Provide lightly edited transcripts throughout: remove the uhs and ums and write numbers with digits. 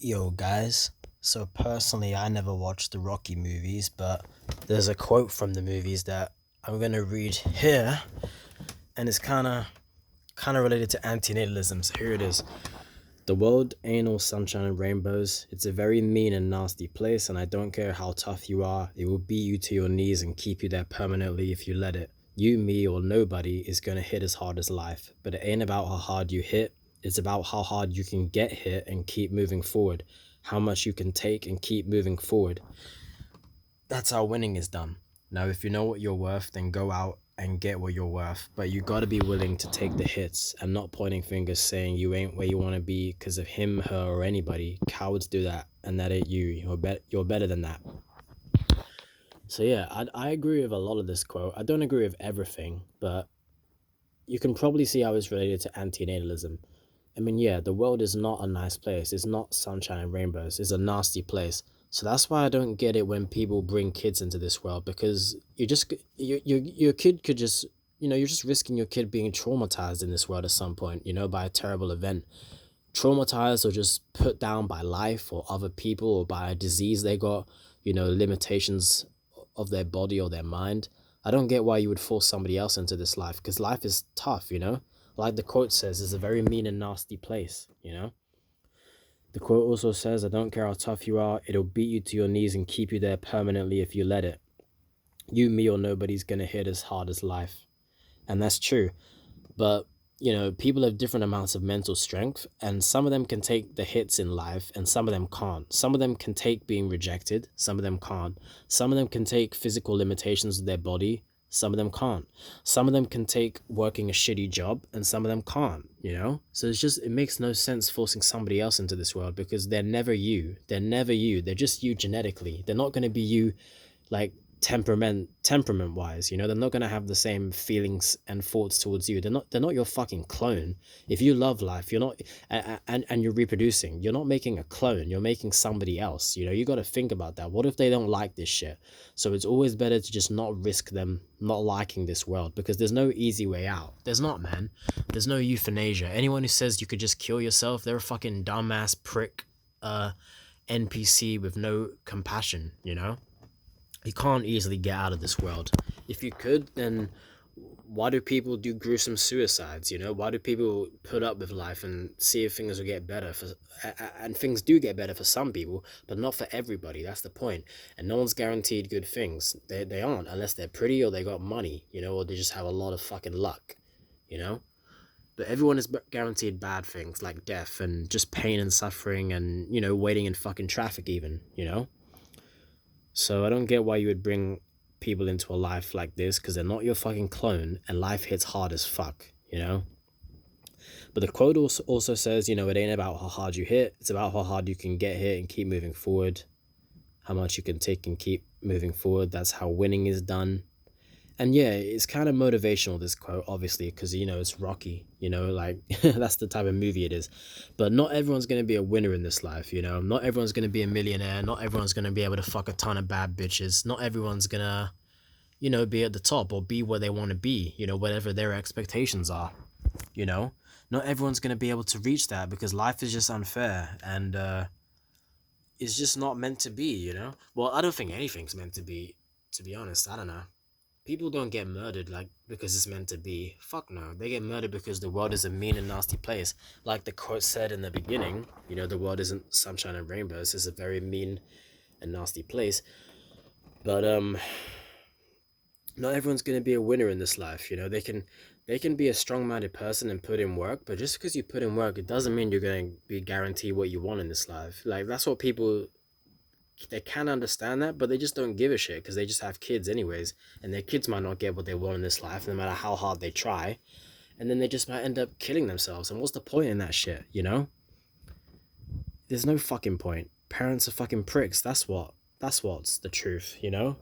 Yo, guys. So, personally, I never watched the Rocky movies, but there's a quote from the movies that I'm gonna read here, and it's kind of related to antinatalism. So here it is. The world ain't all sunshine and rainbows. It's a very mean and nasty place, and I don't care how tough you are, it will beat you to your knees and keep you there permanently if you let it. You, me, or nobody is gonna hit as hard as life, but it ain't about how hard you hit, it's about how hard you can get hit and keep moving forward, how much you can take and keep moving forward. That's how winning is done. Now, if you know what you're worth, then go out and get what you're worth. But you gotta be willing to take the hits and not pointing fingers saying you ain't where you wanna be because of him, her, or anybody. Cowards do that, and that ain't you. You're better than that. So yeah, I agree with a lot of this quote. I don't agree with everything, but you can probably see how it's related to antinatalism. I mean, yeah, the world is not a nice place. It's not sunshine and rainbows. It's a nasty place. So that's why I don't get it when people bring kids into this world, because your kid could just, you're just risking your kid being traumatized in this world at some point, by a terrible event. Traumatized or just put down by life or other people or by a disease they got, limitations of their body or their mind. I don't get why you would force somebody else into this life, because life is tough. Like the quote says, it's a very mean and nasty place. The quote also says, I don't care how tough you are, it'll beat you to your knees and keep you there permanently if you let it. You, me, or nobody's gonna hit as hard as life. And that's true. But, people have different amounts of mental strength, and some of them can take the hits in life, and some of them can't. Some of them can take being rejected, some of them can't. Some of them can take physical limitations of their body, some of them can't. Some of them can take working a shitty job, and some of them can't. So it makes no sense forcing somebody else into this world, because they're never you. They're never you. They're just you genetically. They're not going to be you, like, temperament wise. They're not going to have the same feelings and thoughts towards you. They're not your fucking clone. If you love life, you're not, and you're reproducing, you're not making a clone, you're making somebody else. You got to think about that. What if they don't like this shit? So it's always better to just not risk them not liking this world, because there's no easy way out. There's not, man. There's no euthanasia. Anyone who says you could just kill yourself, they're a fucking dumbass prick NPC with no compassion. You can't easily get out of this world. If you could, then why do people do gruesome suicides? Why do people put up with life and see if things will get better? And things do get better for some people, but not for everybody. That's the point. And no one's guaranteed good things. They aren't, unless they're pretty or they got money, or they just have a lot of fucking luck, But everyone is guaranteed bad things like death and just pain and suffering and, waiting in fucking traffic even. So I don't get why you would bring people into a life like this, because they're not your fucking clone, and life hits hard as fuck. But the quote also says, it ain't about how hard you hit, it's about how hard you can get hit and keep moving forward, how much you can take and keep moving forward. That's how winning is done. And yeah, it's kind of motivational, this quote, obviously, because, it's Rocky, like, that's the type of movie it is. But not everyone's going to be a winner in this life, Not everyone's going to be a millionaire. Not everyone's going to be able to fuck a ton of bad bitches. Not everyone's going to, be at the top or be where they want to be, whatever their expectations are, Not everyone's going to be able to reach that, because life is just unfair, and it's just not meant to be. Well, I don't think anything's meant to be honest. I don't know. People don't get murdered because it's meant to be. Fuck no. They get murdered because the world is a mean and nasty place. Like the quote said in the beginning, the world isn't sunshine and rainbows. It's a very mean and nasty place. But not everyone's gonna be a winner in this life. They can be a strong-minded person and put in work, but just because you put in work, it doesn't mean you're going to be guaranteed what you want in this life. Like, that's what people, they can understand that, but they just don't give a shit, because they just have kids anyways, and their kids might not get what they want in this life no matter how hard they try, and then they just might end up killing themselves. And what's the point in that shit? There's no fucking point. Parents are fucking pricks. That's what's the truth.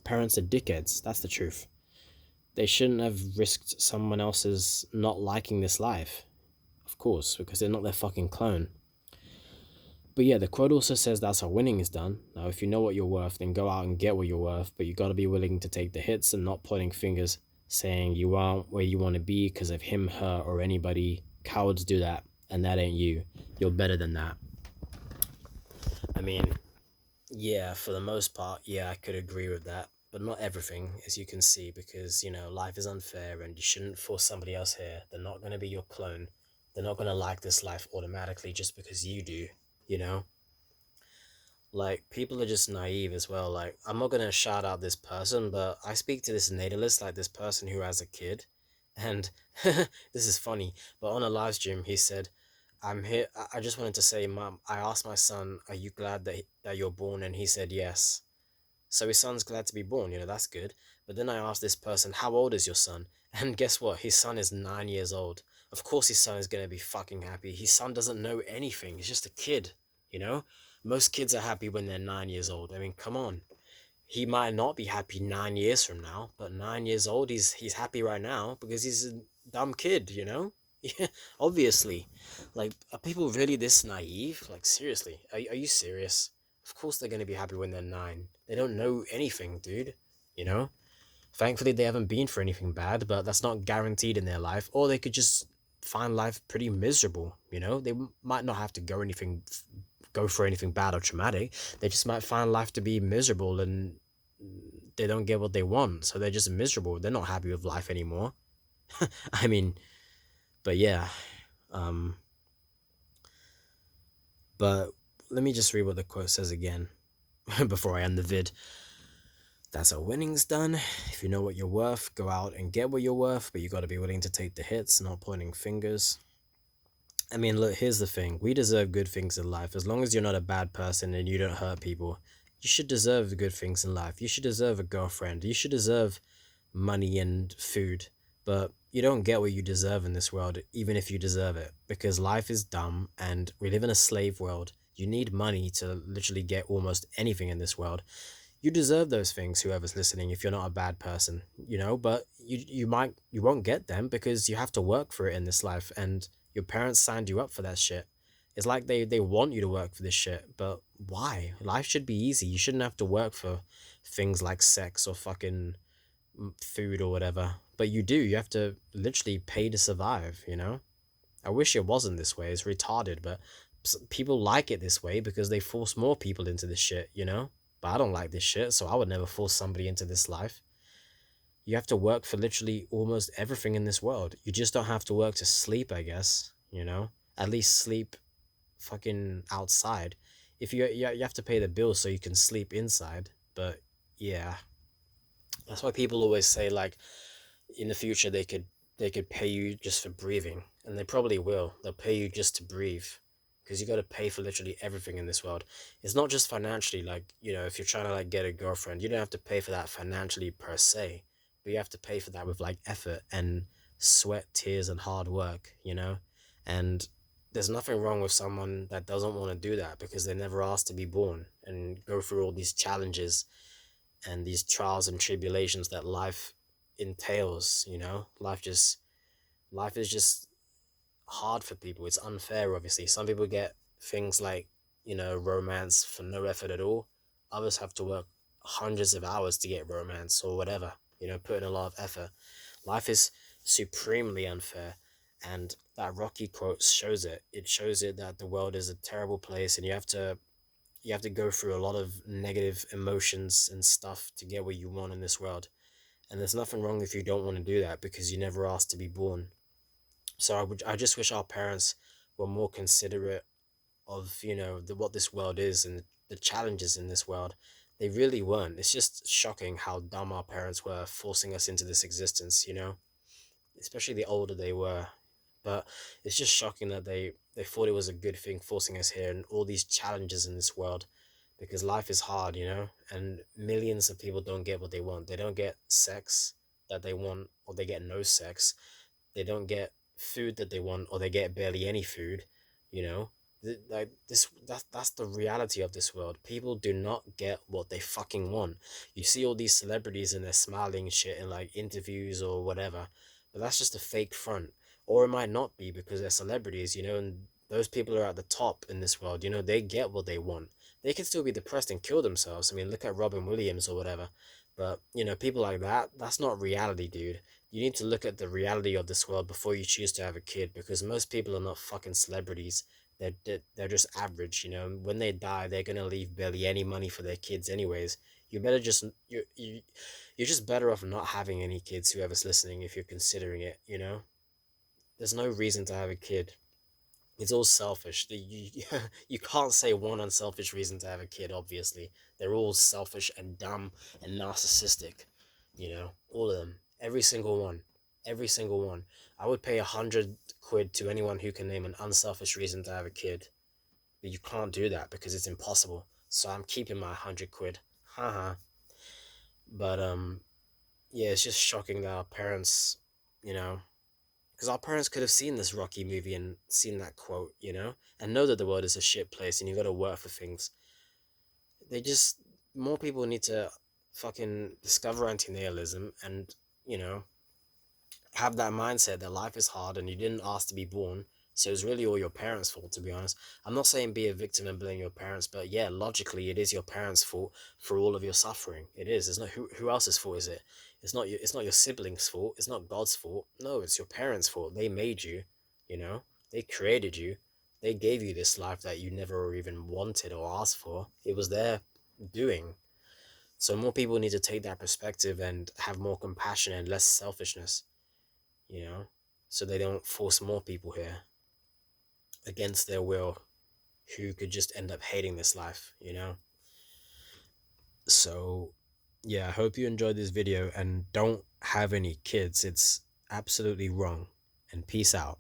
Parents are dickheads. That's the truth. They shouldn't have risked someone else's not liking this life, of course, because they're not their fucking clone. But yeah, the quote also says that's how winning is done. Now, if you know what you're worth, then go out and get what you're worth, but you got to be willing to take the hits and not pointing fingers saying you aren't where you want to be because of him, her, or anybody. Cowards do that, and that ain't you. You're better than that. I mean, yeah, for the most part, yeah, I could agree with that. But not everything, as you can see, because, life is unfair and you shouldn't force somebody else here. They're not going to be your clone. They're not going to like this life automatically just because you do, you know? Like, people are just naive as well. Like, I'm not going to shout out this person, but I speak to this natalist, like this person who has a kid. And this is funny, but on a live stream, he said, I'm here. I just wanted to say, Mom, I asked my son, are you glad that you're born? And he said, yes. So his son's glad to be born, that's good. But then I asked this person, how old is your son? And guess what? His son is 9 years old. Of course his son is going to be fucking happy. His son doesn't know anything. He's just a kid, you know? Most kids are happy when they're 9 years old. I mean, come on. He might not be happy 9 years from now, but 9 years old, he's happy right now because he's a dumb kid, you know? Yeah, obviously. Like, are people really this naive? Like, seriously, are you serious? Of course they're gonna be happy when they're 9. They don't know anything, dude. You know? Thankfully, they haven't been for anything bad, but that's not guaranteed in their life. Or they could just find life pretty miserable, you know? They might not have to go for anything bad or traumatic. They just might find life to be miserable and they don't get what they want, so they're just miserable. They're not happy with life anymore. I mean, but yeah. Um, but let me just read what the quote says again before I end the vid. That's how winning's done. If you know what you're worth, go out and get what you're worth, but you got to be willing to take the hits, not pointing fingers. I mean, look, here's the thing. We deserve good things in life. As long as you're not a bad person and you don't hurt people, you should deserve the good things in life. You should deserve a girlfriend. You should deserve money and food. But you don't get what you deserve in this world, even if you deserve it, because life is dumb and we live in a slave world. You need money to literally get almost anything in this world. You deserve those things, whoever's listening, if you're not a bad person, but you won't get them because you have to work for it in this life, and your parents signed you up for that shit. It's like they want you to work for this shit, but why? Life should be easy. You shouldn't have to work for things like sex or fucking food or whatever. But you do. You have to literally pay to survive. I wish it wasn't this way. It's retarded, but people like it this way because they force more people into this shit. But I don't like this shit, so I would never force somebody into this life. You have to work for literally almost everything in this world. You just don't have to work to sleep, I guess. At least sleep fucking outside. If you have to pay the bill so you can sleep inside. But yeah, that's why people always say, like, in the future they could pay you just for breathing, and they probably will. They'll pay you just to breathe, because you got to pay for literally everything in this world. It's not just financially. Like, if you're trying to like get a girlfriend, you don't have to pay for that financially per se, but you have to pay for that with like effort and sweat, tears, and hard work. And there's nothing wrong with someone that doesn't want to do that because they never asked to be born and go through all these challenges and these trials and tribulations that life entails. Life is just hard for people. It's unfair, obviously. Some people get things like, romance for no effort at all. Others have to work hundreds of hours to get romance or whatever, put in a lot of effort. Life is supremely unfair, and that Rocky quote shows it. It shows it that the world is a terrible place, and you have to go through a lot of negative emotions and stuff to get what you want in this world. And there's nothing wrong if you don't want to do that because you never asked to be born. So I just wish our parents were more considerate of, what this world is and the challenges in this world. They really weren't. It's just shocking how dumb our parents were forcing us into this existence. Especially the older they were. But it's just shocking that they thought it was a good thing forcing us here and all these challenges in this world, because life is hard, and millions of people don't get what they want. They don't get sex that they want, or they get no sex. They don't get food that they want, or they get barely any food. you know like this, that's the reality of this world. People do not get what they fucking want. You see all these celebrities and they're smiling shit in like interviews or whatever, but that's just a fake front. Or it might not be because they're celebrities, and those people are at the top in this world. They get what they want. They can still be depressed and kill themselves. I mean, look at Robin Williams or whatever. But people like that, that's not reality, dude. You need to look at the reality of this world before you choose to have a kid, because most people are not fucking celebrities. They're just average, you know. When they die, they're gonna leave barely any money for their kids, anyways. You better just you're just better off not having any kids. Whoever's listening, if you're considering it, you know, there's no reason to have a kid. It's all selfish. You can't say one unselfish reason to have a kid. Obviously, they're all selfish and dumb and narcissistic. You know, all of them, every single one, every single one. I would pay 100 quid to anyone who can name an unselfish reason to have a kid. But you can't do that because it's impossible. So I'm keeping my 100 quid. Haha. But yeah, it's just shocking that our parents, you know, because our parents could have seen this Rocky movie and seen that quote, you know, and know that the world is a shit place and you got to work for things. They just More people need to fucking discover antinatalism and, you know, have that mindset that life is hard and you didn't ask to be born. So it's really all your parents' fault, to be honest. I'm not saying be a victim and blame your parents, but yeah, logically, it is your parents' fault for all of your suffering. It is. It's not who else's fault is it? It's not your siblings' fault. It's not God's fault. No, it's your parents' fault. They made you. You know, they created you. They gave you this life that you never even wanted or asked for. It was their doing. So more people need to take that perspective and have more compassion and less selfishness, you know, so they don't force more people here against their will who could just end up hating this life, you know. So yeah, I hope you enjoyed this video and don't have any kids. It's absolutely wrong. And peace out.